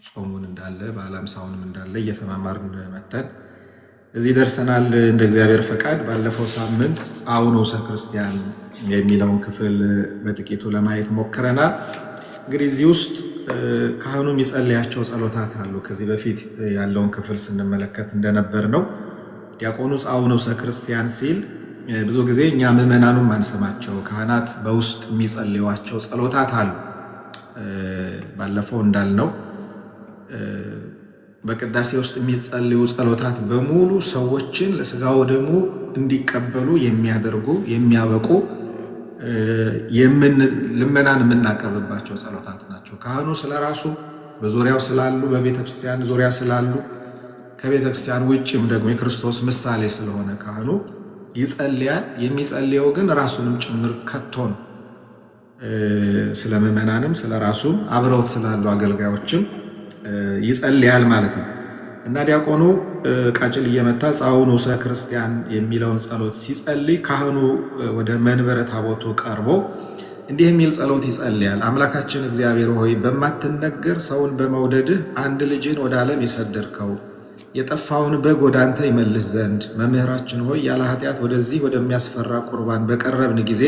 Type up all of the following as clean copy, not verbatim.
ጾሙን እንዳለ በዓለ ሃምሳውንም እንዳለ እየተማማርን መተን እዚህ ደርሰናል። እንደ እግዚአብሔር ፈቃድ ባለፈው ሳምንት ጻውኖሰ ክርስቲያን የሚለውን ክፍል በጥቂቱ ለማየት ሞክረናል። እንግዲህ እዚህ ውስጥ ካህኑ የሚጸልያቸው ጸሎታት አሉ። ከዚህ በፊት ያለውን ክፍል ስንመለከት እንደነበር ነው። ዲያቆኑ ጻውኖሰ ክርስቲያን ሲል ብዙ ጊዜ እኛ ምዕመናኑም አንሰማቸው ካህናት በውስጥ የሚጸልዩዋቸው ጸሎታት አሉ። ባለፈው እንዳልነው በቅዳሴ ውስጥ የሚጸልዩ ጸሎታት በሙሉ ሰዎችን ለሥጋው ደሙ እንዲቀበሉ የሚያደርጉ የሚያበቁ ልመናን የምናቀርብባቸው ጸሎታት ናቸው። ካህኑ ስለራሱ በዙሪያው ስላሉ በቤተክርስቲያን ዙሪያ ስላሉ ከቤተክርስቲያን ውጭም ደግሞ የክርስቶስ ምሳሌ ስለሆነ ካህኑ ይጸልያል። የሚጸልየው ግን ራሱንም ጭምር ከቶን ስለ ምዕመናንም ስለ ራሱም አብረውት ስላሉ አገልጋዮችም ይጸልያል ማለት ነው እና ዲያቆኑ ቃጭል እየመታ ጻውኖሰ ክርስቲያን የሚለውን ጸሎት ሲጸልይ ካህኑ ወደ መንበረ ታቦቱ ቀርቦ እንዲህ የሚል ጸሎት ይጸልያል። አምላካችን እግዚአብሔር ሆይ በማትነገር ሰውን በመውደድህ አንድ ልጅን ወደ ዓለም የሰደድከው የጠፋውን በግ ወደ አንተ ይመልስ ዘንድ መምህራችን ሆይ ያለ ኃጢአት ወደዚህ ወደሚያስፈራ ቁርባን በቀረብን ጊዜ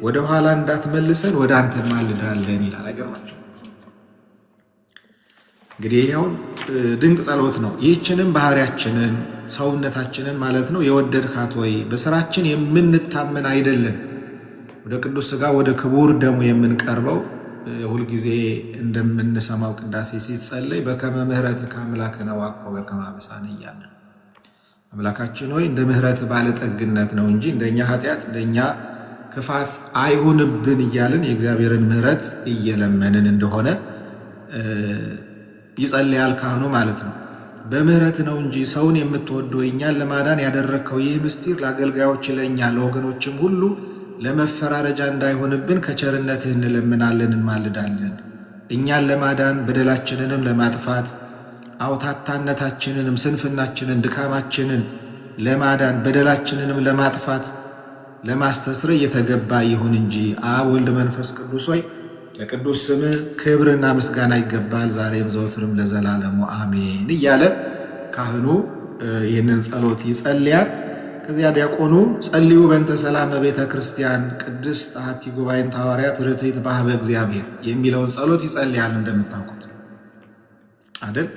ወደ ኋላ እንዳትመልሰን ወደ አንተ እንማልዳለን ይላል። አይገርማችሁ? እንግዲህ ይሄው ድንቅ ጸሎት ነው። ይህችንም ባህሪያችንን ሰውነታችንን ማለት ነው የወደድካት ወይ በስራችን የምንታመን አይደለም ወደ ቅዱስ ሥጋ ወደ ክቡር ደሙ የምንቀርበው ሁልጊዜ እንደምንሰማው ቅዳሴ ሲጸለይ በከመ ምሕረትከ አምላክነ ወአኮ በከመ አበሳነ እያልን አምላካችን ሆይ እንደ ምሕረት ባለጠግነት ነው እንጂ እንደኛ ኃጢአት እንደኛ ክፋት አይሁንብን እያልን የእግዚአብሔርን ምሕረት እየለመንን እንደሆነ ይጸልያል ካህኑ ማለት ነው። በምሕረት ነው እንጂ ሰውን የምትወደው እኛን ለማዳን ያደረግከው ይህ ምስጢር ለአገልጋዮች ለእኛ ለወገኖችም ሁሉ ለመፈራረጃ እንዳይሆንብን ከቸርነትህ እንለምናለን እንማልዳለን። እኛን ለማዳን በደላችንንም ለማጥፋት አውታታነታችንንም ስንፍናችንን ድካማችንን ለማዳን በደላችንንም ለማጥፋት ለማስተስረይ የተገባ ይሁን እንጂ አብ ወልድ መንፈስ ቅዱስ ሆይ ለቅዱስ ስምህ ክብርና ምስጋና ይገባል ዛሬም ዘወትርም ለዘላለሙ አሜን እያለ ካህኑ ይህንን ጸሎት ይጸልያል። ከዚያ ዲያቆኑ ጸልዩ በእንተ ሰላም ቤተ ክርስቲያን ቅድስት አሐቲ ጉባኤን ሐዋርያት ርትዕት በኀበ እግዚአብሔር የሚለውን ጸሎት ይጸልያል። እንደምታውቁት አይደል?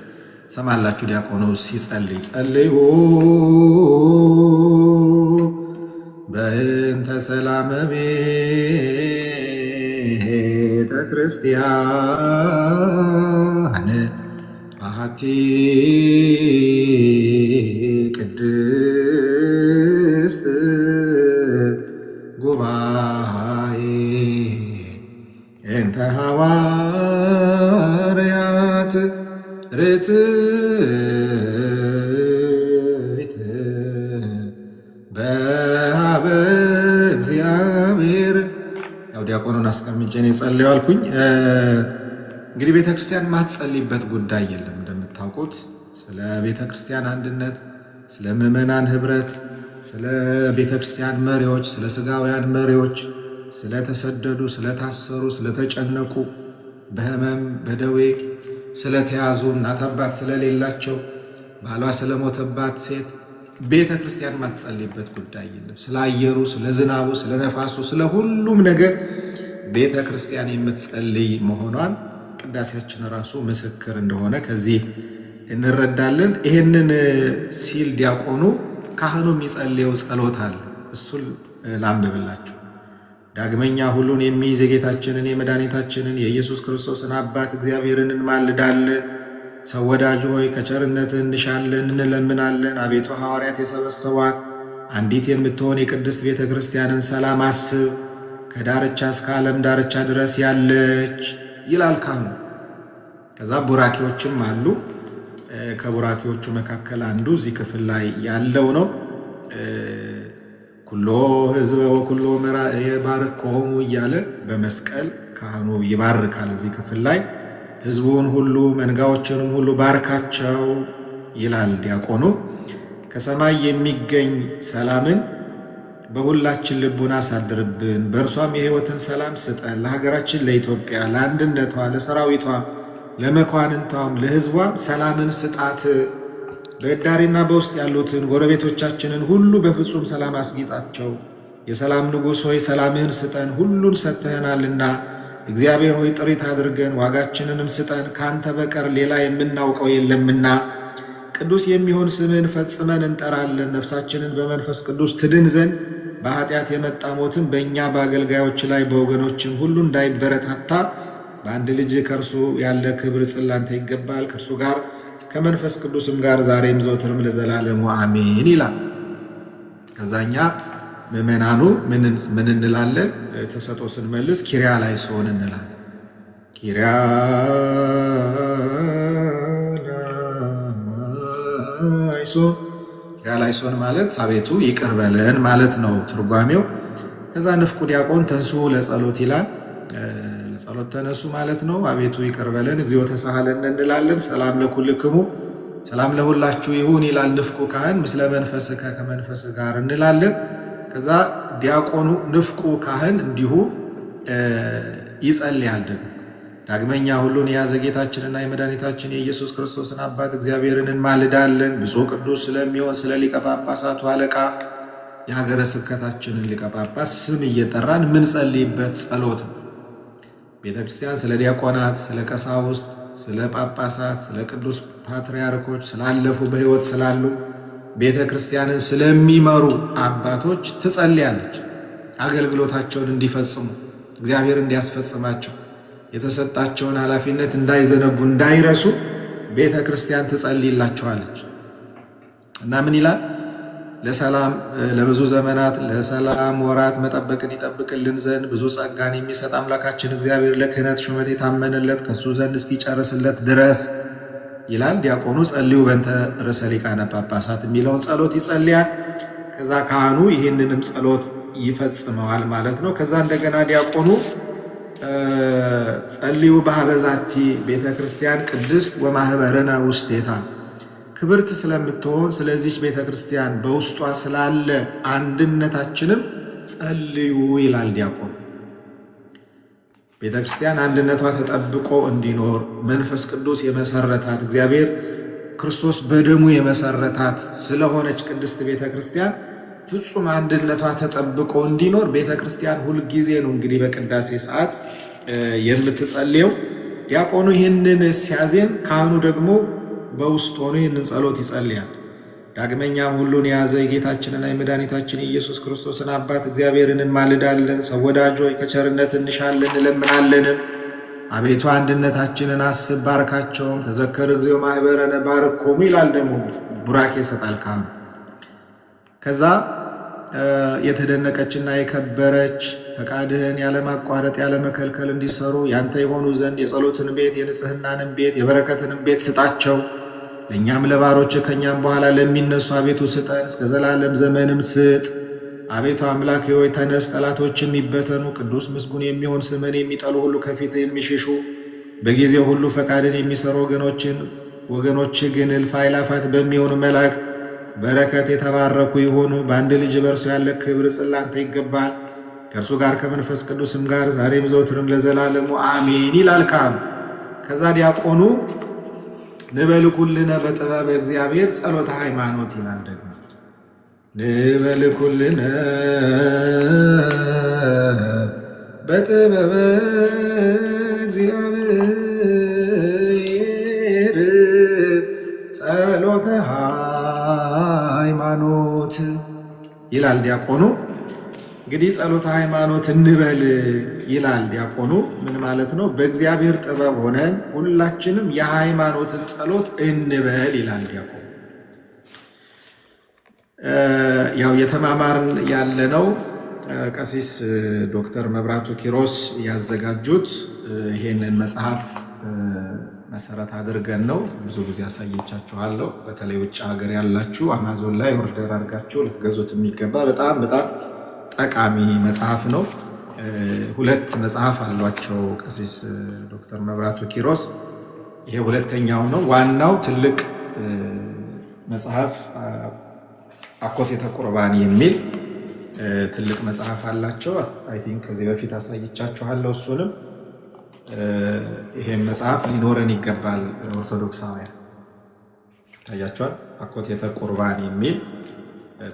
ሰማላችሁ ዲያቆኑ ሲጸልይ ጸልዩ በእንተ ሰላም ቤተ ክርስቲያን አሐቲ ቅድስት ጉባኤ እንተ ሐዋርያት ርትዕት በኀበ እግዚአብሔር። ያው ዲያቆኑን አስቀምጬ ነው የጸለየው አልኩኝ። እንግዲህ ቤተክርስቲያን ማትጸልይበት ጉዳይ የለም። እንደምታውቁት ስለ ቤተክርስቲያን አንድነት፣ ስለ ምዕመናን ህብረት፣ ስለ ቤተክርስቲያን መሪዎች፣ ስለ ስጋውያን መሪዎች፣ ስለተሰደዱ፣ ስለታሰሩ፣ ስለተጨነቁ፣ በህመም በደዌ ስለተያዙ፣ እናት አባት ስለሌላቸው፣ ባሏ ስለሞተባት ሴት ቤተ ክርስቲያን ማትጸልይበት ጉዳይ የለም። ስለ አየሩ፣ ስለ ዝናቡ፣ ስለ ነፋሱ፣ ስለ ሁሉም ነገር ቤተ ክርስቲያን የምትጸልይ መሆኗን ቅዳሴያችን ራሱ ምስክር እንደሆነ ከዚህ እንረዳለን። ይህንን ሲል ዲያቆኑ ካህኑ የሚጸልየው ጸሎት አለ። እሱን ላንብብላችሁ። ዳግመኛ ሁሉን የሚይዝ የጌታችንን የመድኃኒታችንን የኢየሱስ ክርስቶስን አባት እግዚአብሔርን እንማልዳለን። ሰው ወዳጅ ሆይ ከቸርነትህ እንሻለን እንለምናለን። አቤቱ ሐዋርያት የሰበሰቧት አንዲት የምትሆን የቅድስት ቤተ ክርስቲያንን ሰላም አስብ፣ ከዳርቻ እስከ ዓለም ዳርቻ ድረስ ያለች ይላል ካህኑ። ከዛ ቡራኪዎችም አሉ። ከቡራኪዎቹ መካከል አንዱ እዚህ ክፍል ላይ ያለው ነው። ኩሎ ሕዝበ ወኩሎ መራእየ ባርኮሙ እያለ በመስቀል ካህኑ ይባርካል። እዚህ ክፍል ላይ ሕዝቡን ሁሉ መንጋዎችንም ሁሉ ባርካቸው ይላል ዲያቆኑ። ከሰማይ የሚገኝ ሰላምን በሁላችን ልቡና አሳድርብን፣ በእርሷም የሕይወትን ሰላም ስጠን። ለሀገራችን ለኢትዮጵያ ለአንድነቷ ለሰራዊቷ ለመኳንንቷም ለሕዝቧም ሰላምን ስጣት። በዕዳሪና በውስጥ ያሉትን ጎረቤቶቻችንን ሁሉ በፍጹም ሰላም አስጊጣቸው። የሰላም ንጉሥ ሆይ ሰላምህን ስጠን፣ ሁሉን ሰጥተኸናልና። እግዚአብሔር ሆይ ጥሪት አድርገን ዋጋችንንም ስጠን፣ ካንተ በቀር ሌላ የምናውቀው የለምና። ቅዱስ የሚሆን ስምህን ፈጽመን እንጠራለን። ነፍሳችንን በመንፈስ ቅዱስ ትድን ዘንድ በኃጢአት የመጣ ሞትን በእኛ በአገልጋዮች ላይ በወገኖችም ሁሉ እንዳይበረታታ በአንድ ልጅ ከእርሱ ያለ ክብር ጽላንተ ይገባል፣ ከእርሱ ጋር ከመንፈስ ቅዱስም ጋር ዛሬም ዘወትርም ለዘላለሙ አሜን ይላል። ከዛኛ ምእመናኑ ምን እንላለን? ተሰጦ ስንመልስ ኪርያ ላይሶን እንላለን። ኪርያ ላይሶን ማለት አቤቱ ይቅር በለን ማለት ነው ትርጓሜው። ከዛ ንፍቁ ዲያቆን ተንሱ ለጸሎት ይላል። ለጸሎት ተነሱ ማለት ነው። አቤቱ ይቅር በለን እግዚኦ ተሳሃለን እንላለን። ሰላም ለኩልክሙ ሰላም ለሁላችሁ ይሁን ይላል ንፍቁ ካህን። ምስለ መንፈስከ ከመንፈስ ጋር እንላለን። ከዛ ዲያቆኑ ንፍቁ ካህን እንዲሁ ይጸልያል። ደግሞ ዳግመኛ ሁሉን የያዘ ጌታችንና የመድኃኒታችን የኢየሱስ ክርስቶስን አባት እግዚአብሔርን እንማልዳለን። ብፁዕ ቅዱስ ስለሚሆን ስለ ሊቀ ጳጳሳቱ አለቃ የሀገረ ስብከታችንን ሊቀ ጳጳስ ስም እየጠራን ምንጸልይበት ጸሎት ነው። ቤተ ክርስቲያን ስለ ዲያቆናት፣ ስለ ቀሳውስት፣ ስለ ጳጳሳት፣ ስለ ቅዱስ ፓትርያርኮች፣ ስላለፉ በሕይወት ስላሉ ቤተ ክርስቲያንን ስለሚመሩ አባቶች ትጸልያለች። አገልግሎታቸውን እንዲፈጽሙ እግዚአብሔር እንዲያስፈጽማቸው የተሰጣቸውን ኃላፊነት እንዳይዘነጉ እንዳይረሱ ቤተ ክርስቲያን ትጸልይላቸዋለች እና ምን ይላል? ለሰላም ለብዙ ዘመናት ለሰላም ወራት መጠበቅን ይጠብቅልን ዘንድ ብዙ ጸጋን የሚሰጥ አምላካችን እግዚአብሔር ለክህነት ሹመት የታመነለት ከሱ ዘንድ እስኪጨርስለት ድረስ ይላል። ዲያቆኑ ጸልዩ በእንተ ርዕሰ ሊቃነ ጳጳሳት የሚለውን ጸሎት ይጸልያል። ከዛ ካህኑ ይህንንም ጸሎት ይፈጽመዋል ማለት ነው። ከዛ እንደገና ዲያቆኑ ጸልዩ በሀበዛቲ ቤተ ክርስቲያን ቅድስት ወማህበረነ ውስቴታ ክብርት ስለምትሆን ስለዚች ቤተ ክርስቲያን በውስጧ ስላለ አንድነታችንም ጸልዩ ይላል ዲያቆኑ። ቤተ ክርስቲያን አንድነቷ ተጠብቆ እንዲኖር መንፈስ ቅዱስ የመሰረታት እግዚአብሔር ክርስቶስ በደሙ የመሰረታት ስለሆነች ቅድስት ቤተ ክርስቲያን ፍጹም አንድነቷ ተጠብቆ እንዲኖር ቤተ ክርስቲያን ሁልጊዜ ነው እንግዲህ በቅዳሴ ሰዓት የምትጸልየው። ዲያቆኑ ይህንን ሲያዜን፣ ካህኑ ደግሞ በውስጥ ሆኖ ይህንን ጸሎት ይጸልያል። ዳግመኛም ሁሉን የያዘ የጌታችንና የመድኃኒታችን የኢየሱስ ክርስቶስን አባት እግዚአብሔርን እንማልዳለን። ሰው ወዳጅ ሆይ ከቸርነት እንሻለን እንለምናለንም። አቤቱ አንድነታችንን አስብ ባርካቸውም። ተዘከር እግዚኦ ማኅበረነ ባርኮሙ ይላል። ደግሞ ቡራኬ ይሰጣል ካህኑ። ከዛ የተደነቀችና የከበረች ፈቃድህን ያለማቋረጥ ያለመከልከል እንዲሰሩ ያንተ የሆኑ ዘንድ የጸሎትን ቤት የንጽህናንም ቤት የበረከትንም ቤት ስጣቸው። ለእኛም ለባሮች ከእኛም በኋላ ለሚነሱ አቤቱ ስጠን፣ እስከ ዘላለም ዘመንም ስጥ። አቤቱ አምላክ ሆይ ተነስ፣ ጠላቶችም ይበተኑ። ቅዱስ ምስጉን የሚሆን ስምን የሚጠሉ ሁሉ ከፊት የሚሽሹ በጊዜው ሁሉ ፈቃድን የሚሰሩ ወገኖች ግን እልፍ አእላፋት በሚሆኑ መላእክት በረከት የተባረኩ ይሆኑ። በአንድ ልጅ በእርሱ ያለ ክብር ጽላንተ ይገባል፣ ከእርሱ ጋር ከመንፈስ ቅዱስም ጋር ዛሬም ዘውትርም ለዘላለሙ አሜን ይላል ካህኑ። ከዛ ዲያቆኑ ንበል ኩልነ በጥበበ እግዚአብሔር ጸሎተ ሃይማኖት ይላል። ደግሞ ንበል ኩልነ በጥበበ እግዚአብሔር ጸሎተ ሃይማኖት ይላል ዲያቆኑ። እንግዲህ ጸሎተ ሃይማኖት እንበል ይላል ዲያቆኑ። ምን ማለት ነው? በእግዚአብሔር ጥበብ ሆነን ሁላችንም የሃይማኖትን ጸሎት እንበል ይላል ዲያቆኑ። ያው የተማማርን ያለነው ቀሲስ ዶክተር መብራቱ ኪሮስ ያዘጋጁት ይሄንን መጽሐፍ መሰረት አድርገን ነው። ብዙ ጊዜ አሳየቻችኋለሁ። በተለይ ውጭ ሀገር ያላችሁ አማዞን ላይ ኦርደር አድርጋችሁ ልትገዙት የሚገባ በጣም ጠቃሚ መጽሐፍ ነው። ሁለት መጽሐፍ አሏቸው ቀሲስ ዶክተር መብራቱ ኪሮስ። ይሄ ሁለተኛው ነው። ዋናው ትልቅ መጽሐፍ አኮቴተ ቁርባን የሚል ትልቅ መጽሐፍ አላቸው። አይ ቲንክ ከዚህ በፊት አሳይቻችኋለሁ። እሱንም ይሄን መጽሐፍ ሊኖረን ይገባል። ኦርቶዶክሳውያን ታያቸዋል። አኮቴተ ቁርባን የሚል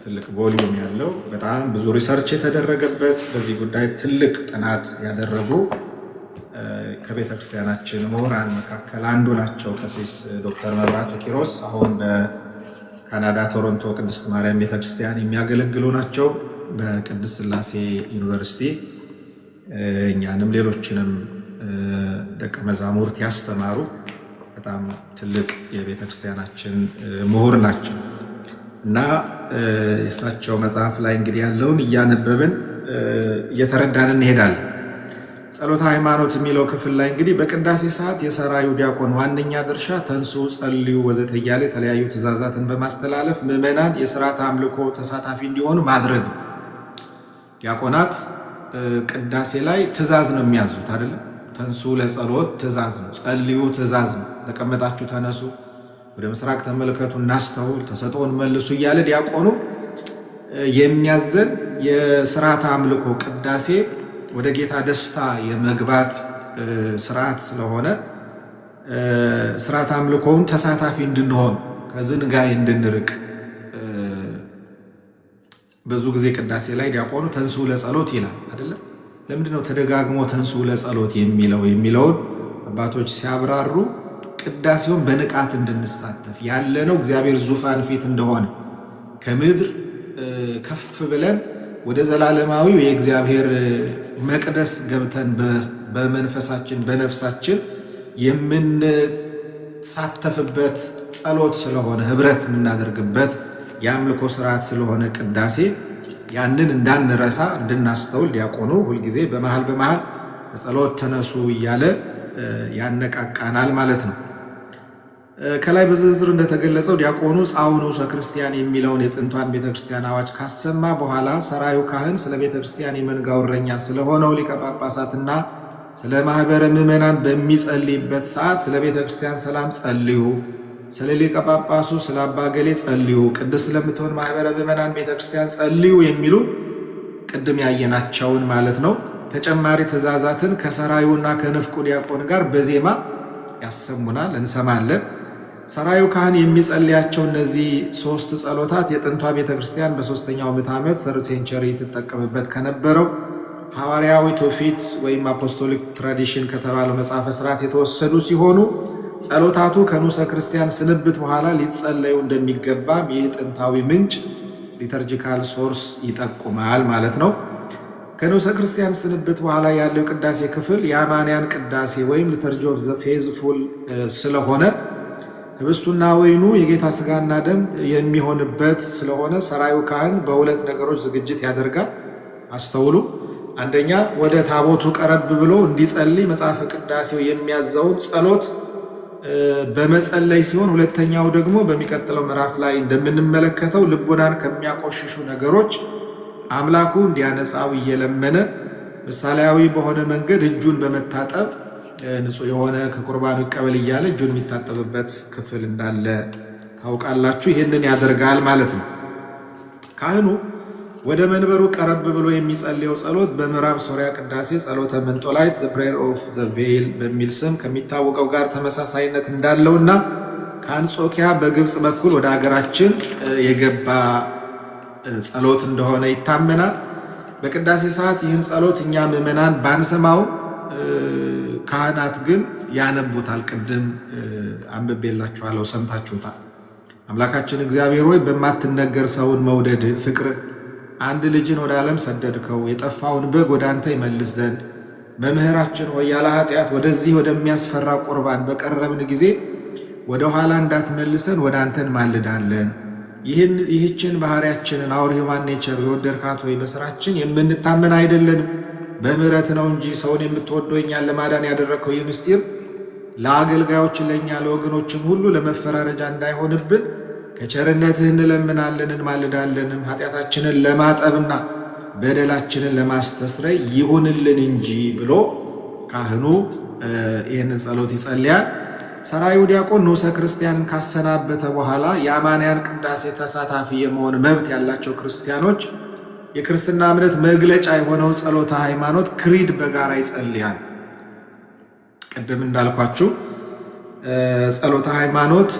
ትልቅ ቮሊዩም ያለው በጣም ብዙ ሪሰርች የተደረገበት በዚህ ጉዳይ ትልቅ ጥናት ያደረጉ ከቤተ ክርስቲያናችን ምሁራን መካከል አንዱ ናቸው። ቀሲስ ዶክተር መብራቱ ኪሮስ አሁን በካናዳ ቶሮንቶ ቅድስት ማርያም ቤተክርስቲያን የሚያገለግሉ ናቸው። በቅድስት ሥላሴ ዩኒቨርሲቲ እኛንም ሌሎችንም ደቀ መዛሙርት ያስተማሩ በጣም ትልቅ የቤተክርስቲያናችን ምሁር ናቸው እና የእሳቸው መጽሐፍ ላይ እንግዲህ ያለውን እያነበብን እየተረዳን እንሄዳለን። ጸሎተ ሃይማኖት የሚለው ክፍል ላይ እንግዲህ በቅዳሴ ሰዓት የሰራዩ ዲያቆን ዋነኛ ድርሻ ተንሱ፣ ጸልዩ ወዘተ እያለ የተለያዩ ትእዛዛትን በማስተላለፍ ምዕመናን የሥርዓተ አምልኮ ተሳታፊ እንዲሆኑ ማድረግ ነው። ዲያቆናት ቅዳሴ ላይ ትእዛዝ ነው የሚያዙት አይደለም። ተንሱ ለጸሎት ትእዛዝ ነው፣ ጸልዩ ትእዛዝ ነው። ተቀመጣችሁ ተነሱ፣ ወደ ምስራቅ ተመልከቱ፣ እናስተውል፣ ተሰጥኦን መልሱ እያለ ዲያቆኑ የሚያዘን የሥርዓተ አምልኮ ቅዳሴ ወደ ጌታ ደስታ የመግባት ስርዓት ስለሆነ ስርዓት አምልኮውን ተሳታፊ እንድንሆን ከዝንጋይ እንድንርቅ ብዙ ጊዜ ቅዳሴ ላይ ዲያቆኑ ተንሱ ለጸሎት ይላል አይደለም። ለምንድነው ተደጋግሞ ተንሱ ለጸሎት የሚለውን አባቶች ሲያብራሩ ቅዳሴውን በንቃት እንድንሳተፍ ያለነው እግዚአብሔር ዙፋን ፊት እንደሆነ ከምድር ከፍ ብለን ወደ ዘላለማዊው የእግዚአብሔር መቅደስ ገብተን በመንፈሳችን በነፍሳችን የምንሳተፍበት ጸሎት ስለሆነ ህብረት የምናደርግበት የአምልኮ ስርዓት ስለሆነ ቅዳሴ ያንን እንዳንረሳ እንድናስተውል ዲያቆኑ ሁልጊዜ በመሃል ጸሎት ተነሱ እያለ ያነቃቃናል ማለት ነው። ከላይ በዝርዝር እንደተገለጸው ዲያቆኑ ጻውዕነ ክርስቲያን የሚለውን የጥንቷን ቤተክርስቲያን አዋጅ ካሰማ በኋላ ሰራዩ ካህን ስለ ቤተክርስቲያን የመንጋው እረኛ ስለሆነው ሊቀ ጳጳሳትና ስለ ማህበረ ምዕመናን በሚጸልይበት ሰዓት ስለ ቤተክርስቲያን ሰላም ጸልዩ፣ ስለ ሊቀ ጳጳሱ ስለ አባ ገሌ ጸልዩ፣ ቅድስት ስለምትሆን ማህበረ ምዕመናን ቤተክርስቲያን ጸልዩ የሚሉ ቅድም ያየናቸውን ማለት ነው ተጨማሪ ትእዛዛትን ከሰራዩና ከንፍቁ ዲያቆን ጋር በዜማ ያሰሙናል፣ እንሰማለን። ሰራዩ ካህን የሚጸልያቸው እነዚህ ሶስት ጸሎታት የጥንቷ ቤተክርስቲያን በ3ኛው ምዕተ ዓመት ሰርድ ሴንቸሪ ትጠቀምበት ከነበረው ሐዋርያዊ ትውፊት ወይም አፖስቶሊክ ትራዲሽን ከተባለው መጽሐፈ ሥርዓት የተወሰዱ ሲሆኑ ጸሎታቱ ከንዑሰ ክርስቲያን ስንብት በኋላ ሊጸለዩ እንደሚገባም ይህ ጥንታዊ ምንጭ ሊተርጂካል ሶርስ ይጠቁማል ማለት ነው። ከንዑሰ ክርስቲያን ስንብት በኋላ ያለው ቅዳሴ ክፍል የአማንያን ቅዳሴ ወይም ሊተርጂ ኦፍ ዘ ፌዝፉል ስለሆነ ህብስቱና ወይኑ የጌታ ስጋና ደም የሚሆንበት ስለሆነ ሰራዩ ካህን በሁለት ነገሮች ዝግጅት ያደርጋል። አስተውሉ። አንደኛ ወደ ታቦቱ ቀረብ ብሎ እንዲጸልይ መጽሐፈ ቅዳሴው የሚያዘውን ጸሎት በመጸለይ ሲሆን፣ ሁለተኛው ደግሞ በሚቀጥለው ምዕራፍ ላይ እንደምንመለከተው ልቡናን ከሚያቆሽሹ ነገሮች አምላኩ እንዲያነጻው እየለመነ ምሳሌያዊ በሆነ መንገድ እጁን በመታጠብ ንጹሕ የሆነ ከቁርባኑ ይቀበል እያለ እጁን የሚታጠብበት ክፍል እንዳለ ታውቃላችሁ። ይህንን ያደርጋል ማለት ነው። ካህኑ ወደ መንበሩ ቀረብ ብሎ የሚጸልየው ጸሎት በምዕራብ ሶሪያ ቅዳሴ ጸሎተ መንጦላይት ዘ ፕሬየር ኦፍ ዘ ቬይል በሚል ስም ከሚታወቀው ጋር ተመሳሳይነት እንዳለውና ከአንጾኪያ በግብፅ በኩል ወደ ሀገራችን የገባ ጸሎት እንደሆነ ይታመናል። በቅዳሴ ሰዓት ይህን ጸሎት እኛ ምዕመናን ባንሰማው ካህናት ግን ያነቡታል። ቅድም አንብቤላችኋለሁ፣ ሰምታችሁታል። አምላካችን እግዚአብሔር ሆይ በማትነገር ሰውን መውደድ ፍቅር አንድ ልጅን ወደ ዓለም ሰደድከው፣ የጠፋውን በግ ወደ አንተ ይመልስ ዘንድ መምህራችን ሆይ ያለ ኃጢአት ወደዚህ ወደሚያስፈራ ቁርባን በቀረብን ጊዜ ወደ ኋላ እንዳትመልሰን ወደ አንተ እንማልዳለን። ይህችን ባህሪያችንን አውር ሂውማን ኔቸር የወደድካት ሆይ በስራችን የምንታመን አይደለንም፣ በምሕረት ነው እንጂ ሰውን የምትወደው እኛን ለማዳን ያደረግከው ይህ ምስጢር ለአገልጋዮች ለእኛ ለወገኖችም ሁሉ ለመፈራረጃ እንዳይሆንብን ከቸርነትህ እንለምናለን እንማልዳለንም። ኃጢአታችንን ለማጠብና በደላችንን ለማስተስረይ ይሁንልን እንጂ ብሎ ካህኑ ይህንን ጸሎት ይጸልያል። ሰራዩ ዲያቆን ንዑሰ ክርስቲያንን ካሰናበተ በኋላ የአማንያን ቅዳሴ ተሳታፊ የመሆን መብት ያላቸው ክርስቲያኖች የክርስትና እምነት መግለጫ የሆነው ጸሎተ ሃይማኖት ክሪድ በጋራ ይጸልያል። ቅድም እንዳልኳችሁ ጸሎተ ሃይማኖት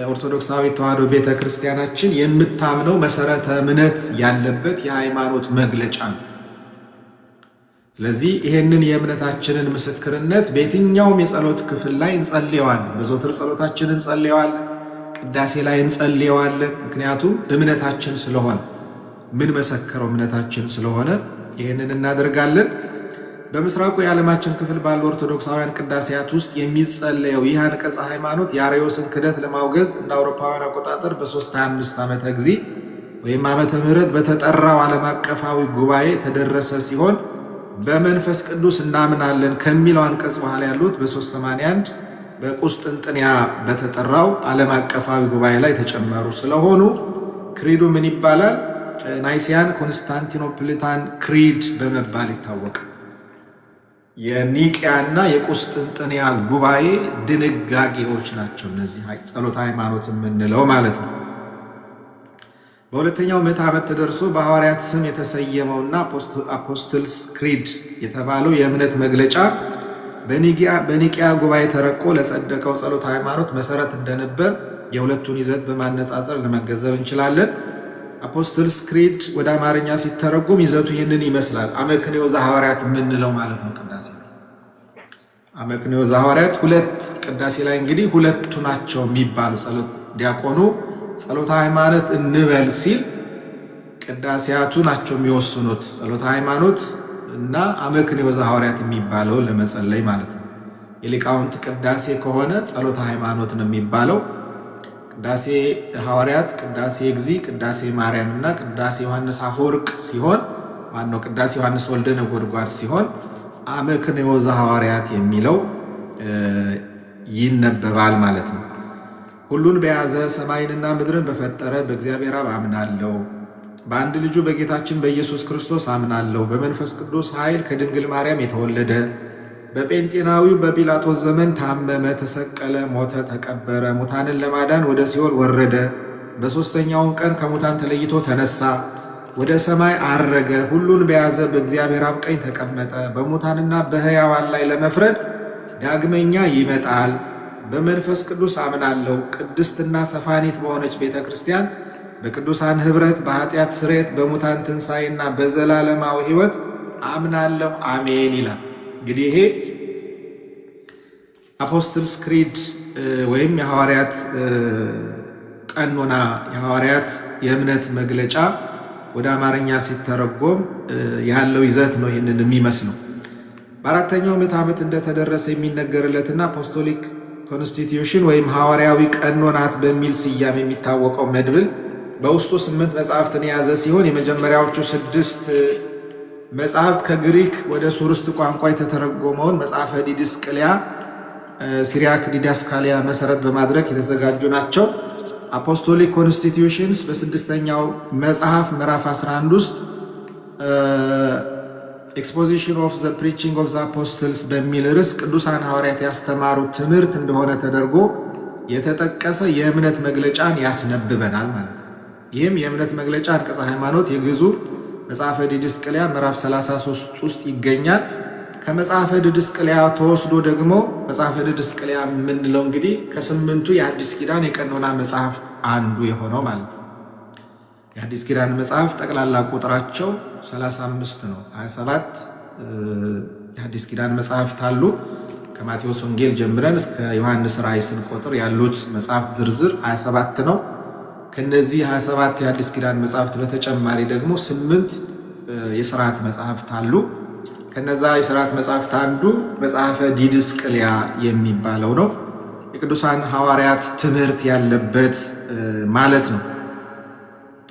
ኦርቶዶክሳዊ ተዋሕዶ ቤተክርስቲያናችን የምታምነው መሰረተ እምነት ያለበት የሃይማኖት መግለጫ ነው። ስለዚህ ይሄንን የእምነታችንን ምስክርነት በየትኛውም የጸሎት ክፍል ላይ እንጸልየዋለን። በዘወትር ጸሎታችን እንጸልየዋለን፣ ቅዳሴ ላይ እንጸልየዋለን። ምክንያቱም እምነታችን ስለሆነ ምን መሰከረው እምነታችን ስለሆነ ይሄንን እናደርጋለን። በምስራቁ የዓለማችን ክፍል ባሉ ኦርቶዶክሳውያን ቅዳሴያት ውስጥ የሚጸለየው ይህ አንቀጸ ሃይማኖት የአርዮስን ክደት ለማውገዝ እንደ አውሮፓውያን አቆጣጠር በ325 ዓመተ ጊዜ ወይም ዓመተ ምህረት በተጠራው ዓለም አቀፋዊ ጉባኤ ተደረሰ ሲሆን በመንፈስ ቅዱስ እናምናለን ከሚለው አንቀጽ በኋላ ያሉት በ381 በቁስጥንጥንያ በተጠራው ዓለም አቀፋዊ ጉባኤ ላይ ተጨመሩ ስለሆኑ ክሪዱ ምን ይባላል? ናይሲያን ኮንስታንቲኖፕሊታን ክሪድ በመባል ይታወቃል። የኒቅያና የቁስጥንጥንያ ጉባኤ ድንጋጌዎች ናቸው እነዚህ ጸሎተ ሃይማኖት የምንለው ማለት ነው። በሁለተኛው ምዕተ ዓመት ተደርሶ በሐዋርያት ስም የተሰየመውና አፖስትልስ ክሪድ የተባለው የእምነት መግለጫ በኒቅያ ጉባኤ ተረቆ ለጸደቀው ጸሎተ ሃይማኖት መሰረት እንደነበር የሁለቱን ይዘት በማነጻጸር ለመገንዘብ እንችላለን። አፖስትልስ ክሪድ ወደ አማርኛ ሲተረጎም ይዘቱ ይህንን ይመስላል። አመክንዮ ዘሐዋርያት የምንለው ማለት ነው። ቅዳሴ አመክንዮ ዘሐዋርያት ሁለት ቅዳሴ ላይ እንግዲህ ሁለቱ ናቸው የሚባሉ ዲያቆኑ ጸሎተ ሃይማኖት እንበል ሲል ቅዳሴያቱ ናቸው የሚወስኑት ጸሎተ ሃይማኖት እና አመክንዮ ዘሐዋርያት የሚባለው ለመጸለይ ማለት ነው። የሊቃውንት ቅዳሴ ከሆነ ጸሎተ ሃይማኖት ነው የሚባለው። ቅዳሴ ሐዋርያት፣ ቅዳሴ እግዚእ፣ ቅዳሴ ማርያም እና ቅዳሴ ዮሐንስ አፈወርቅ ሲሆን ማነው ቅዳሴ ዮሐንስ ወልደ ነጎድጓድ ሲሆን አመክንዮ ዘሐዋርያት የሚለው ይነበባል ማለት ነው። ሁሉን በያዘ ሰማይንና ምድርን በፈጠረ በእግዚአብሔር አብ አምናለሁ። በአንድ ልጁ በጌታችን በኢየሱስ ክርስቶስ አምናለሁ። በመንፈስ ቅዱስ ኃይል ከድንግል ማርያም የተወለደ በጴንጤናዊው በጲላጦስ ዘመን ታመመ፣ ተሰቀለ፣ ሞተ፣ ተቀበረ፣ ሙታንን ለማዳን ወደ ሲኦል ወረደ። በሦስተኛውም ቀን ከሙታን ተለይቶ ተነሳ፣ ወደ ሰማይ አረገ። ሁሉን በያዘ በእግዚአብሔር አብ ቀኝ ተቀመጠ። በሙታንና በሕያዋን ላይ ለመፍረድ ዳግመኛ ይመጣል። በመንፈስ ቅዱስ አምናለሁ። ቅድስትና ሰፋኒት በሆነች ቤተ ክርስቲያን በቅዱሳን ኅብረት በኃጢአት ስርየት በሙታን ትንሣኤና በዘላለማዊ ሕይወት አምናለሁ አሜን ይላል። እንግዲህ ይሄ አፖስትልስ ክሪድ ወይም የሐዋርያት ቀኖና የሐዋርያት የእምነት መግለጫ ወደ አማርኛ ሲተረጎም ያለው ይዘት ነው ይህንን የሚመስለው። በአራተኛው ምዕተ ዓመት እንደተደረሰ የሚነገርለትና አፖስቶሊክ ኮንስቲትዩሽን ወይም ሐዋርያዊ ቀኖናት በሚል ስያሜ የሚታወቀው መድብል በውስጡ 8 መጽሐፍትን የያዘ ሲሆን የመጀመሪያዎቹ 6 መጽሐፍት ከግሪክ ወደ ሱርስት ቋንቋ የተተረጎመውን መጽሐፈ ዲድስቅልያ ሲሪያክ ዲዳስካሊያ መሰረት በማድረግ የተዘጋጁ ናቸው። አፖስቶሊክ ኮንስቲትዩሽንስ በስድስተኛው መጽሐፍ ምዕራፍ 11 ውስጥ ኤክስፖዚሽን ኦፍ ዘ ፕሪቺንግ ኦፍ ዘ አፖስትልስ በሚል ርዕስ ቅዱሳን ሐዋርያት ያስተማሩት ትምህርት እንደሆነ ተደርጎ የተጠቀሰ የእምነት መግለጫን ያስነብበናል ማለት ነው። ይህም የእምነት መግለጫ አንቀጸ ሃይማኖት የግዕዙ መጽሐፈ ዲድስቅልያ ምዕራፍ 33 ውስጥ ይገኛል። ከመጽሐፈ ዲድስቅልያ ተወስዶ ደግሞ መጽሐፈ ዲድስቅልያ የምንለው እንግዲህ ከ8ቱ የአዲስ ኪዳን የቀኖና መጽሐፍት አንዱ የሆነው ማለት ነው። የአዲስ ኪዳን መጽሐፍ ጠቅላላ ቁጥራቸው 35 ነው። 27 የአዲስ ኪዳን መጽሐፍት አሉ። ከማቴዎስ ወንጌል ጀምረን እስከ ዮሐንስ ራእይ ስንቆጥር ያሉት መጽሐፍት ዝርዝር 27 ነው። ከነዚህ 27 የአዲስ ኪዳን መጽሐፍት በተጨማሪ ደግሞ 8 የሥርዓት መጽሐፍት አሉ። ከነዛ የሥርዓት መጽሐፍት አንዱ መጽሐፈ ዲድስቅልያ የሚባለው ነው። የቅዱሳን ሐዋርያት ትምህርት ያለበት ማለት ነው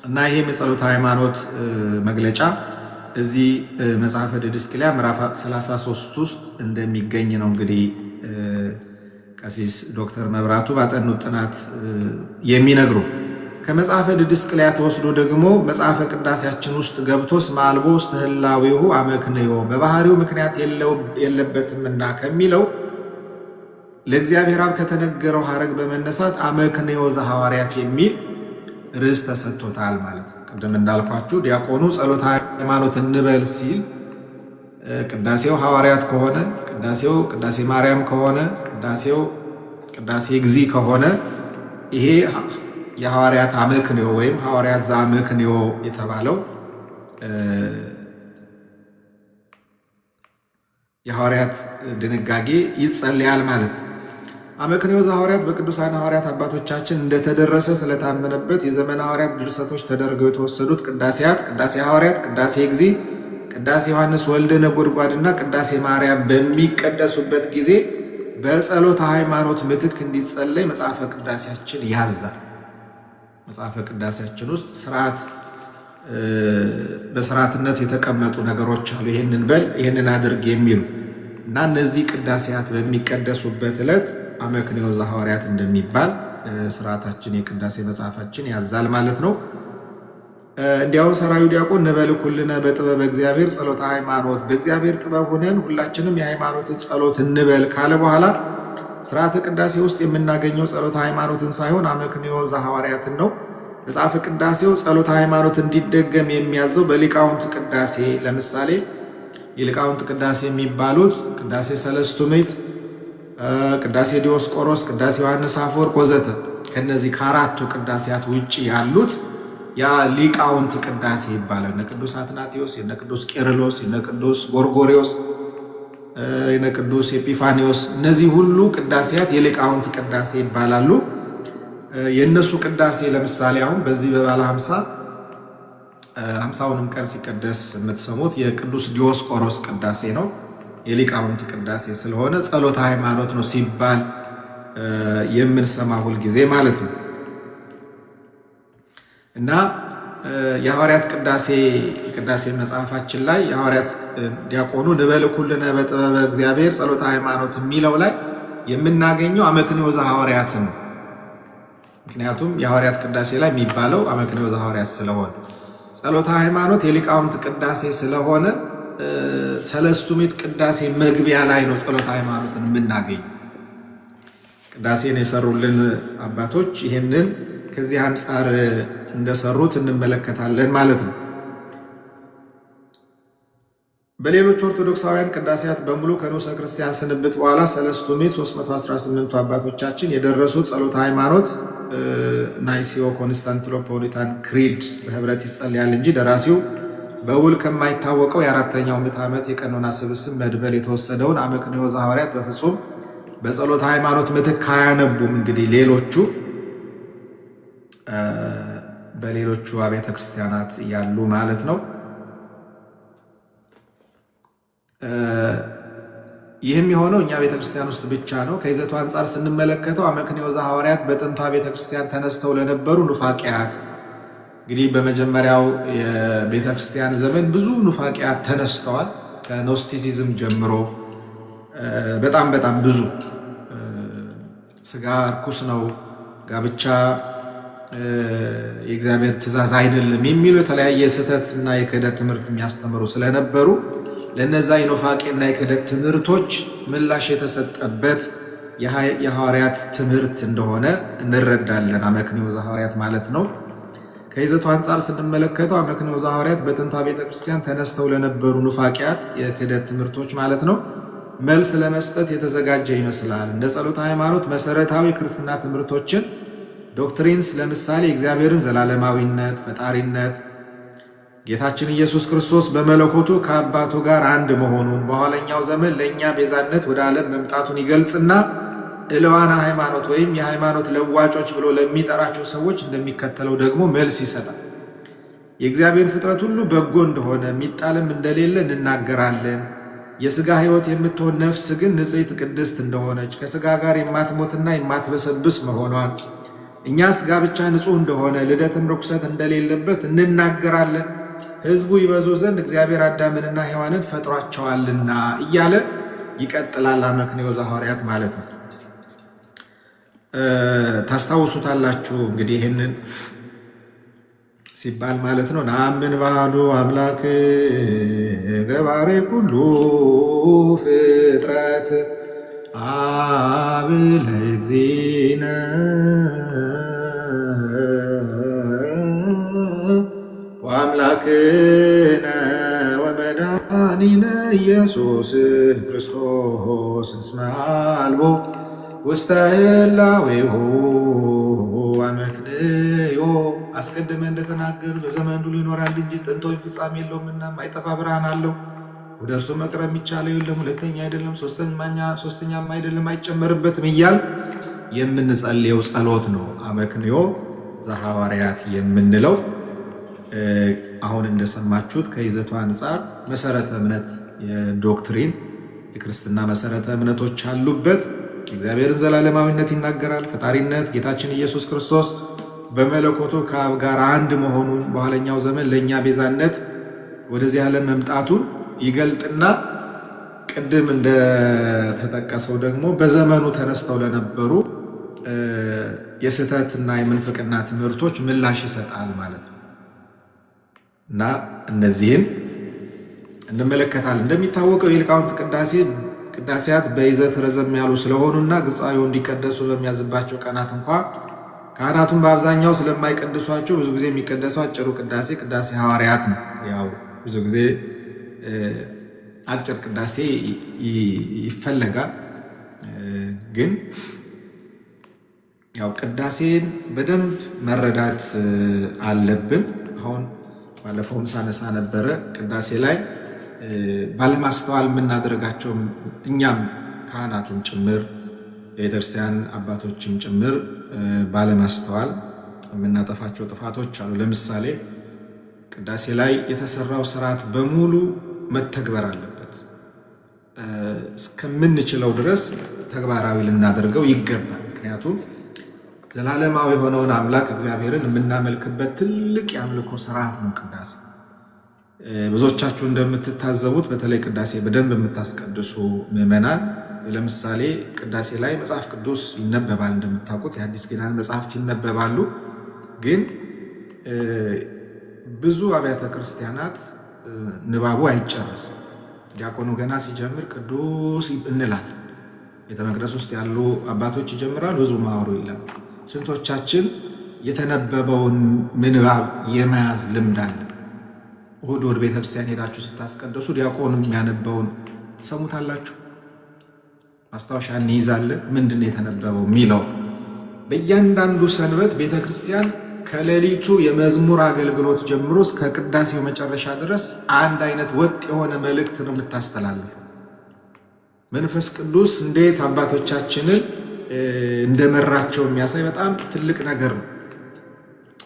እና ይሄም የጸሎተ ሃይማኖት መግለጫ እዚህ መጽሐፈ ዲድስቅልያ ምዕራፍ 33 ውስጥ እንደሚገኝ ነው እንግዲህ ቀሲስ ዶክተር መብራቱ ባጠኑት ጥናት የሚነግሩ። ከመጽሐፈ ዲድስቅልያ ተወስዶ ደግሞ መጽሐፈ ቅዳሴያችን ውስጥ ገብቶ እስመ አልቦ ውስተ ህላዌሁ አመክንዮ በባህሪው ምክንያት የለበትምና ከሚለው ለእግዚአብሔር አብ ከተነገረው ሐረግ በመነሳት አመክንዮ ዘሐዋርያት የሚል ርዕስ ተሰጥቶታል ማለት ነው። ቅድም እንዳልኳችሁ ዲያቆኑ ጸሎተ ሃይማኖት እንበል ሲል ቅዳሴው ሐዋርያት ከሆነ ቅዳሴው ቅዳሴ ማርያም ከሆነ ቅዳሴው ቅዳሴ እግዚእ ከሆነ ይሄ የሐዋርያት አመክንዮ ወይም ሐዋርያት ዘአመክንዮ የተባለው የሐዋርያት ድንጋጌ ይጸልያል ማለት ነው። አመክንዮ ዘሐዋርያት በቅዱሳን ሐዋርያት አባቶቻችን እንደተደረሰ ስለታመነበት የዘመነ ሐዋርያት ድርሰቶች ተደርገው የተወሰዱት ቅዳሴያት ቅዳሴ ሐዋርያት፣ ቅዳሴ እግዚእ፣ ቅዳሴ ዮሐንስ ወልደ ነጎድጓድና ቅዳሴ ማርያም በሚቀደሱበት ጊዜ በጸሎተ ሃይማኖት ምትክ እንዲጸለይ መጽሐፈ ቅዳሴያችን ያዛል። መጽሐፈ ቅዳሴያችን ውስጥ በስርዓትነት የተቀመጡ ነገሮች አሉ። ይህንን በል ይህንን አድርግ የሚሉ እና እነዚህ ቅዳሴያት በሚቀደሱበት ዕለት አመክንዮ ዘሐዋርያት እንደሚባል ስርዓታችን የቅዳሴ መጽሐፋችን ያዛል ማለት ነው። እንዲያውም ሰራዩ ዲያቆን ንበል ኩልነ በጥበበ እግዚአብሔር ጸሎተ ሃይማኖት፣ በእግዚአብሔር ጥበብ ሆነን ሁላችንም የሃይማኖትን ጸሎት እንበል ካለ በኋላ ስርዓተ ቅዳሴ ውስጥ የምናገኘው ጸሎተ ሃይማኖትን ሳይሆን አመክንዮ ዘሐዋርያትን ነው። መጽሐፈ ቅዳሴው ጸሎተ ሃይማኖት እንዲደገም የሚያዘው በሊቃውንት ቅዳሴ፣ ለምሳሌ የሊቃውንት ቅዳሴ የሚባሉት ቅዳሴ ሰለስቱ ምዕት፣ ቅዳሴ ዲዮስቆሮስ፣ ቅዳሴ ዮሐንስ አፈወርቅ ወዘተ። ከነዚህ ከአራቱ ቅዳሴያት ውጭ ያሉት ያ ሊቃውንት ቅዳሴ ይባላል። እነ ቅዱስ አትናቴዎስ፣ የነ ቅዱስ ቄርሎስ፣ የነ ቅዱስ ጎርጎርዮስ፣ የነ ቅዱስ ኤጲፋኒዎስ፣ እነዚህ ሁሉ ቅዳሴያት የሊቃውንት ቅዳሴ ይባላሉ። የእነሱ ቅዳሴ ለምሳሌ አሁን በዚህ በባለ 50ውንም ቀን ሲቀደስ የምትሰሙት የቅዱስ ዲዮስቆሮስ ቅዳሴ ነው። የሊቃውንት ቅዳሴ ስለሆነ ጸሎተ ሃይማኖት ነው ሲባል የምንሰማ ሁልጊዜ ማለት ነው። እና የሐዋርያት ቅዳሴ መጽሐፋችን ላይ የሐዋርያት ዲያቆኑ ንበል ኩልነ በጥበበ እግዚአብሔር ጸሎተ ሃይማኖት የሚለው ላይ የምናገኘው አመክንዮ ዘሐዋርያትን ነው። ምክንያቱም የሐዋርያት ቅዳሴ ላይ የሚባለው አመክንዮ ዘሐዋርያት ስለሆነ፣ ጸሎተ ሃይማኖት የሊቃውንት ቅዳሴ ስለሆነ ሰለስቱ ምዕት ቅዳሴ መግቢያ ላይ ነው ጸሎተ ሃይማኖትን የምናገኝ። ቅዳሴን የሰሩልን አባቶች ይህንን ከዚህ አንጻር እንደሰሩት እንመለከታለን ማለት ነው። በሌሎች ኦርቶዶክሳውያን ቅዳሴያት በሙሉ ከንዑሰ ክርስቲያን ስንብት በኋላ ሰለስቱ ምዕት 318ቱ አባቶቻችን የደረሱት ጸሎተ ሃይማኖት ናይሲዮ ኮንስታንቲኖፖሊታን ክሪድ በህብረት ይጸልያል እንጂ ደራሲው በውል ከማይታወቀው የአራተኛው ምዕተ ዓመት የቀኖና ስብስብ መድበል የተወሰደውን አመክንዮ ዘሐዋርያት በፍጹም በጸሎተ ሃይማኖት ምትክ አያነቡም። እንግዲህ በሌሎቹ አብያተ ክርስቲያናት ያሉ ማለት ነው። ይህም የሆነው እኛ ቤተክርስቲያን ውስጥ ብቻ ነው። ከይዘቱ አንጻር ስንመለከተው አመክንዮ ዘሐዋርያት በጥንቷ ቤተክርስቲያን ተነስተው ለነበሩ ኑፋቂያት፣ እንግዲህ በመጀመሪያው የቤተክርስቲያን ዘመን ብዙ ኑፋቂያት ተነስተዋል። ከኖስቲሲዝም ጀምሮ በጣም ብዙ ስጋ ርኩስ ነው፣ ጋብቻ የእግዚአብሔር ትእዛዝ አይደለም የሚሉ የተለያየ ስህተትና የክህደት ትምህርት የሚያስተምሩ ስለነበሩ ለነዛ የኑፋቄና የክህደት ትምህርቶች ምላሽ የተሰጠበት የሐዋርያት ትምህርት እንደሆነ እንረዳለን። አመክንዮ ዘሐዋርያት ማለት ነው። ከይዘቱ አንጻር ስንመለከተው አመክንዮ ዘሐዋርያት በጥንቷ ቤተክርስቲያን ተነስተው ለነበሩ ኑፋቂያት የክህደት ትምህርቶች ማለት ነው መልስ ለመስጠት የተዘጋጀ ይመስላል። እንደ ጸሎተ ሃይማኖት መሰረታዊ ክርስትና ትምህርቶችን ዶክትሪንስ፣ ለምሳሌ እግዚአብሔርን ዘላለማዊነት፣ ፈጣሪነት፣ ጌታችን ኢየሱስ ክርስቶስ በመለኮቱ ከአባቱ ጋር አንድ መሆኑን፣ በኋለኛው ዘመን ለእኛ ቤዛነት ወደ ዓለም መምጣቱን ይገልጽና እልዋና ሃይማኖት ወይም የሃይማኖት ለዋጮች ብሎ ለሚጠራቸው ሰዎች እንደሚከተለው ደግሞ መልስ ይሰጣል። የእግዚአብሔር ፍጥረት ሁሉ በጎ እንደሆነ የሚጣልም እንደሌለ እንናገራለን። የሥጋ ሕይወት የምትሆን ነፍስ ግን ንጽሕት ቅድስት እንደሆነች ከሥጋ ጋር የማትሞትና የማትበሰብስ መሆኗን፣ እኛ ሥጋ ብቻ ንጹሕ እንደሆነ ልደትም ርኩሰት እንደሌለበት እንናገራለን። ሕዝቡ ይበዙ ዘንድ እግዚአብሔር አዳምንና ሔዋንን ፈጥሯቸዋልና እያለ ይቀጥላል። አመክንዮ ዘሐዋርያት ማለት ነው። ታስታውሱታላችሁ እንግዲህ ይህንን ሲባል ማለት ነው። ነአምን በአሐዱ አምላክ ገባሬ ኩሉ ፍጥረት አብ ለእግዚእነ ወአምላክነ ወመድኃኒነ ኢየሱስ ክርስቶስ እስመ አልቦ ውስተ ህላዌሁ አመክንዮ። አስቀድመ እንደተናገር በዘመኑ ይኖራል እንጂ ጥንታዊ ፍጻሜ የለውምና ማይጠፋ ብርሃን አለው። ወደ እርሱ መቅረብ የሚቻለው የለም፣ ሁለተኛ አይደለም፣ ሶስተኛም አይደለም፣ አይጨመርበትም እያል የምንጸልየው ጸሎት ነው አመክንዮ ዘሐዋርያት የምንለው። አሁን እንደሰማችሁት ከይዘቱ አንጻር መሰረተ እምነት የዶክትሪን የክርስትና መሰረተ እምነቶች አሉበት። እግዚአብሔርን ዘላለማዊነት ይናገራል። ፈጣሪነት ጌታችን ኢየሱስ ክርስቶስ በመለኮቱ ከአብ ጋር አንድ መሆኑን በኋለኛው ዘመን ለእኛ ቤዛነት ወደዚህ ዓለም መምጣቱን ይገልጥና ቅድም እንደተጠቀሰው ደግሞ በዘመኑ ተነስተው ለነበሩ የስህተትና የምንፍቅና ትምህርቶች ምላሽ ይሰጣል ማለት ነው እና እነዚህን እንመለከታለን። እንደሚታወቀው የሊቃውንት ቅዳሴያት በይዘት ረዘም ያሉ ስለሆኑና ግጻዊው እንዲቀደሱ በሚያዝባቸው ቀናት እንኳ ካህናቱን በአብዛኛው ስለማይቀድሷቸው ብዙ ጊዜ የሚቀደሰው አጭሩ ቅዳሴ ሐዋርያት ነው። ያው ብዙ ጊዜ አጭር ቅዳሴ ይፈለጋል። ግን ያው ቅዳሴን በደንብ መረዳት አለብን። አሁን ባለፈውም ሳነሳ ነበረ ቅዳሴ ላይ ባለማስተዋል የምናደርጋቸው እኛም ካህናቱም ጭምር የቤተክርስቲያን አባቶችም ጭምር ባለማስተዋል የምናጠፋቸው ጥፋቶች አሉ። ለምሳሌ ቅዳሴ ላይ የተሰራው ስርዓት በሙሉ መተግበር አለበት። እስከምንችለው ድረስ ተግባራዊ ልናደርገው ይገባል። ምክንያቱም ዘላለማዊ የሆነውን አምላክ እግዚአብሔርን የምናመልክበት ትልቅ የአምልኮ ስርዓት ነው ቅዳሴ። ብዙዎቻችሁ እንደምትታዘቡት በተለይ ቅዳሴ በደንብ የምታስቀድሱ ምዕመናን፣ ለምሳሌ ቅዳሴ ላይ መጽሐፍ ቅዱስ ይነበባል። እንደምታውቁት የአዲስ ኪዳን መጽሐፍት ይነበባሉ። ግን ብዙ አብያተ ክርስቲያናት ንባቡ አይጨረስም። ዲያቆኑ ገና ሲጀምር ቅዱስ እንላል። ቤተ መቅደስ ውስጥ ያሉ አባቶች ይጀምራሉ፣ ብዙ ማውሩ ይላል። ስንቶቻችን የተነበበውን ምንባብ የመያዝ ልምድ አለ? እሑድ ወደ ቤተክርስቲያን ሄዳችሁ ስታስቀድሱ ዲያቆኑ የሚያነበውን ሰሙታላችሁ? ማስታወሻ እንይዛለን። ምንድን ነው የተነበበው የሚለው? በእያንዳንዱ ሰንበት ቤተክርስቲያን ከሌሊቱ የመዝሙር አገልግሎት ጀምሮ እስከ ቅዳሴው መጨረሻ ድረስ አንድ አይነት ወጥ የሆነ መልእክት ነው የምታስተላልፈው። መንፈስ ቅዱስ እንዴት አባቶቻችንን እንደመራቸው የሚያሳይ በጣም ትልቅ ነገር ነው።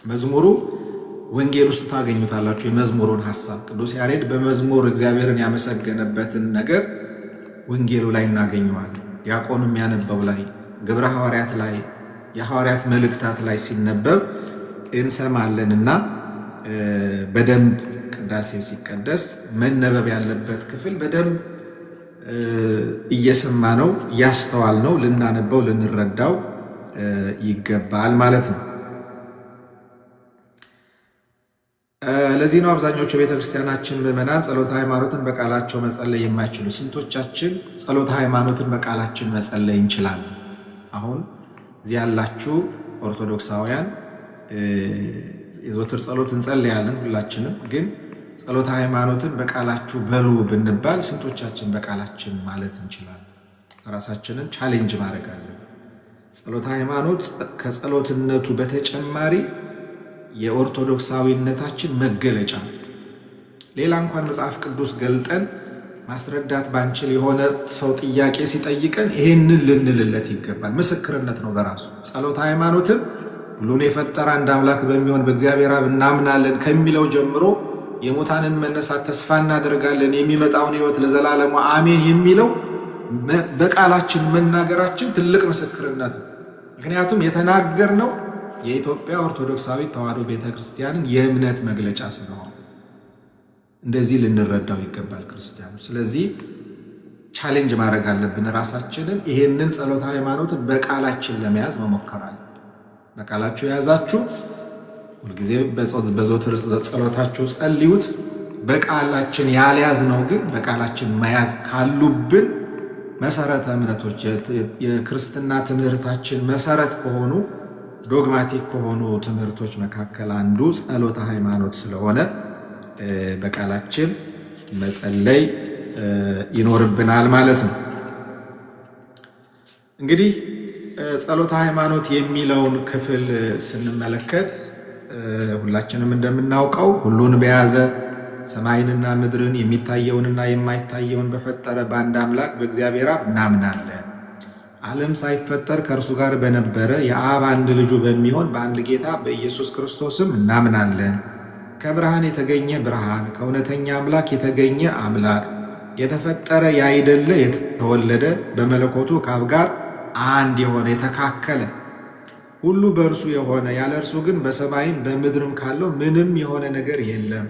መዝሙሩ ወንጌል ውስጥ ታገኙታላችሁ። የመዝሙሩን ሐሳብ ቅዱስ ያሬድ በመዝሙር እግዚአብሔርን ያመሰገነበትን ነገር ወንጌሉ ላይ እናገኘዋለን። ዲያቆኑ የሚያነበው ላይ፣ ግብረ ሐዋርያት ላይ፣ የሐዋርያት መልእክታት ላይ ሲነበብ እንሰማለንና በደንብ ቅዳሴ ሲቀደስ መነበብ ያለበት ክፍል በደንብ እየሰማ ነው ያስተዋል ነው ልናነበው ልንረዳው ይገባል ማለት ነው። ለዚህ ነው አብዛኞቹ ቤተክርስቲያናችን ምዕመናን ጸሎተ ሃይማኖትን በቃላቸው መጸለይ የማይችሉ። ስንቶቻችን ጸሎተ ሃይማኖትን በቃላችን መጸለይ እንችላለን? አሁን እዚህ ያላችሁ ኦርቶዶክሳውያን የዘወትር ጸሎት እንጸልያለን ሁላችንም። ግን ጸሎተ ሃይማኖትን በቃላችሁ በሉ ብንባል ስንቶቻችን በቃላችን ማለት እንችላለን? ራሳችንን ቻሌንጅ ማድረግ አለን። ጸሎተ ሃይማኖት ከጸሎትነቱ በተጨማሪ የኦርቶዶክሳዊነታችን መገለጫ ነው። ሌላ እንኳን መጽሐፍ ቅዱስ ገልጠን ማስረዳት ባንችል የሆነ ሰው ጥያቄ ሲጠይቀን ይሄንን ልንልለት ይገባል። ምስክርነት ነው በራሱ። ጸሎተ ሃይማኖትን ሁሉን የፈጠረ አንድ አምላክ በሚሆን በእግዚአብሔር አብ እናምናለን ከሚለው ጀምሮ የሙታንን መነሳት ተስፋ እናደርጋለን፣ የሚመጣውን ሕይወት ለዘላለሙ አሜን የሚለው በቃላችን መናገራችን ትልቅ ምስክርነት ነው። ምክንያቱም የተናገርነው የኢትዮጵያ ኦርቶዶክሳዊት ተዋሕዶ ቤተክርስቲያንን የእምነት መግለጫ ስለሆነ እንደዚህ ልንረዳው ይገባል ክርስቲያኑ። ስለዚህ ቻሌንጅ ማድረግ አለብን ራሳችንን። ይሄንን ጸሎተ ሃይማኖትን በቃላችን ለመያዝ መሞከራል። በቃላችሁ የያዛችሁ ሁልጊዜ በዘወትር ጸሎታችሁ ጸልዩት። በቃላችን ያልያዝነው ግን በቃላችን መያዝ ካሉብን መሰረተ እምነቶች የክርስትና ትምህርታችን መሰረት ከሆኑ ዶግማቲክ ከሆኑ ትምህርቶች መካከል አንዱ ጸሎተ ሃይማኖት ስለሆነ በቃላችን መጸለይ ይኖርብናል ማለት ነው። እንግዲህ ጸሎተ ሃይማኖት የሚለውን ክፍል ስንመለከት ሁላችንም እንደምናውቀው ሁሉን በያዘ ሰማይንና ምድርን የሚታየውንና የማይታየውን በፈጠረ በአንድ አምላክ በእግዚአብሔር አብ እናምናለን። ዓለም ሳይፈጠር ከእርሱ ጋር በነበረ የአብ አንድ ልጁ በሚሆን በአንድ ጌታ በኢየሱስ ክርስቶስም እናምናለን። ከብርሃን የተገኘ ብርሃን፣ ከእውነተኛ አምላክ የተገኘ አምላክ፣ የተፈጠረ ያይደለ የተወለደ፣ በመለኮቱ ከአብ ጋር አንድ የሆነ የተካከለ፣ ሁሉ በእርሱ የሆነ ያለ እርሱ ግን በሰማይም በምድርም ካለው ምንም የሆነ ነገር የለም።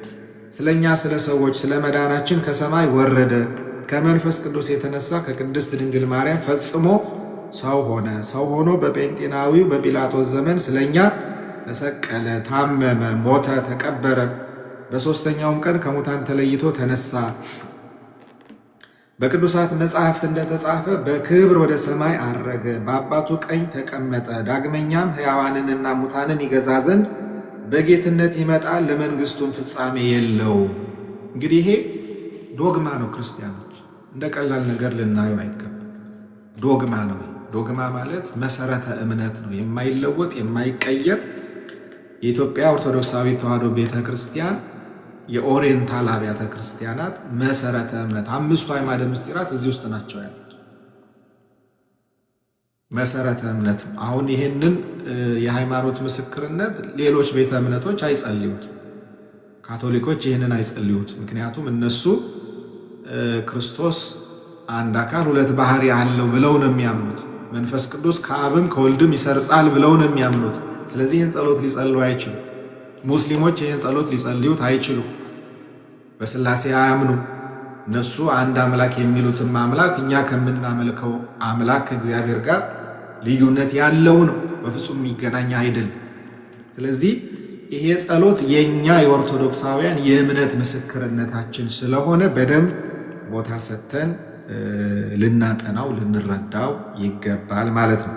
ስለኛ ስለ ሰዎች ስለ መዳናችን ከሰማይ ወረደ። ከመንፈስ ቅዱስ የተነሳ ከቅድስት ድንግል ማርያም ፈጽሞ ሰው ሆነ። ሰው ሆኖ በጴንጤናዊው በጲላጦስ ዘመን ስለኛ ተሰቀለ፣ ታመመ፣ ሞተ፣ ተቀበረ። በሦስተኛውም ቀን ከሙታን ተለይቶ ተነሳ። በቅዱሳት መጻሕፍት እንደተጻፈ በክብር ወደ ሰማይ አረገ፣ በአባቱ ቀኝ ተቀመጠ። ዳግመኛም ሕያዋንንና ሙታንን ይገዛ ዘንድ በጌትነት ይመጣል፣ ለመንግሥቱም ፍጻሜ የለው። እንግዲህ ይሄ ዶግማ ነው። ክርስቲያኖች እንደ ቀላል ነገር ልናየው አይገባም። ዶግማ ነው። ዶግማ ማለት መሰረተ እምነት ነው፣ የማይለወጥ የማይቀየር። የኢትዮጵያ ኦርቶዶክሳዊት ተዋሕዶ ቤተ ክርስቲያን የኦሪየንታል አብያተ ክርስቲያናት መሰረተ እምነት አምስቱ አዕማደ ምስጢራት እዚህ ውስጥ ናቸው ያሉት። መሰረተ እምነት ነው። አሁን ይህንን የሃይማኖት ምስክርነት ሌሎች ቤተ እምነቶች አይጸልዩት። ካቶሊኮች ይህንን አይጸልዩት። ምክንያቱም እነሱ ክርስቶስ አንድ አካል ሁለት ባህሪ አለው ብለው ነው የሚያምኑት። መንፈስ ቅዱስ ከአብም ከወልድም ይሰርጻል ብለው ነው የሚያምኑት። ስለዚህ ይህን ጸሎት ሊጸልዩ አይችሉ። ሙስሊሞች ይህን ጸሎት ሊጸልዩት አይችሉ። በስላሴ አያምኑ። እነሱ አንድ አምላክ የሚሉትም አምላክ እኛ ከምናመልከው አምላክ ከእግዚአብሔር ጋር ልዩነት ያለው ነው፣ በፍጹም የሚገናኝ አይደለም። ስለዚህ ይሄ ጸሎት የኛ የኦርቶዶክሳውያን የእምነት ምስክርነታችን ስለሆነ በደንብ ቦታ ሰጥተን ልናጠናው ልንረዳው ይገባል ማለት ነው።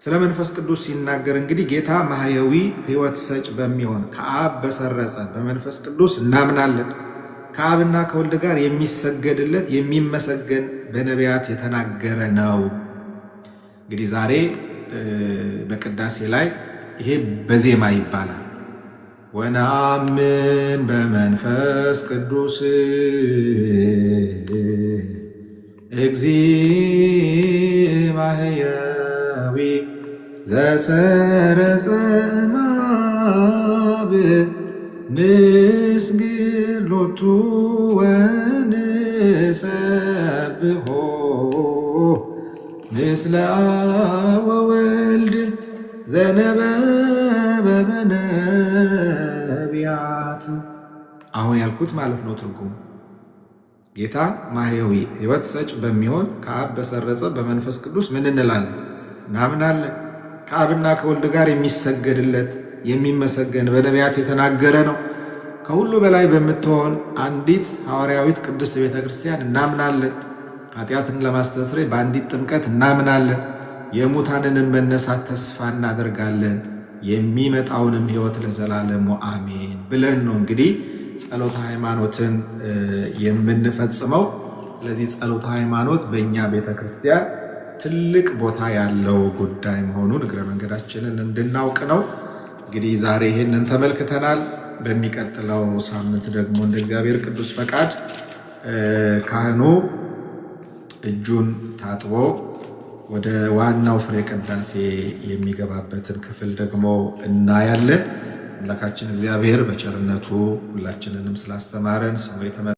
ስለ መንፈስ ቅዱስ ሲናገር እንግዲህ ጌታ ማህየዊ ሕይወት ሰጭ በሚሆን ከአብ በሰረጸ በመንፈስ ቅዱስ እናምናለን። ከአብና ከወልድ ጋር የሚሰገድለት የሚመሰገን በነቢያት የተናገረ ነው። እንግዲህ ዛሬ በቅዳሴ ላይ ይሄ በዜማ ይባላል። ወነአምን በመንፈስ ቅዱስ እግዚእ ማህየዊ ዘሰረጸ እምአብ ንስግድ ሎቱ ወንሰብሖ ምስለ አብ ወወልድ ዘነበበ በነቢያት። አሁን ያልኩት ማለት ነው ትርጉሙ። ጌታ ማህየዊ ሕይወት ሰጭ በሚሆን ከአብ በሰረጸ በመንፈስ ቅዱስ ምን እንላለን? እናምናለን። ከአብና ከወልድ ጋር የሚሰገድለት የሚመሰገን በነቢያት የተናገረ ነው። ከሁሉ በላይ በምትሆን አንዲት ሐዋርያዊት ቅድስት ቤተ ክርስቲያን እናምናለን። ኃጢአትን ለማስተስረይ በአንዲት ጥምቀት እናምናለን። የሙታንንም መነሳት ተስፋ እናደርጋለን። የሚመጣውንም ሕይወት ለዘላለሙ አሜን ብለን ነው እንግዲህ ጸሎተ ሃይማኖትን የምንፈጽመው። ስለዚህ ጸሎተ ሃይማኖት በእኛ ቤተ ክርስቲያን ትልቅ ቦታ ያለው ጉዳይ መሆኑን እግረ መንገዳችንን እንድናውቅ ነው። እንግዲህ ዛሬ ይህንን ተመልክተናል። በሚቀጥለው ሳምንት ደግሞ እንደ እግዚአብሔር ቅዱስ ፈቃድ ካህኑ እጁን ታጥቦ ወደ ዋናው ፍሬ ቅዳሴ የሚገባበትን ክፍል ደግሞ እናያለን። አምላካችን እግዚአብሔር በቸርነቱ ሁላችንንም ስላስተማረን ስሙ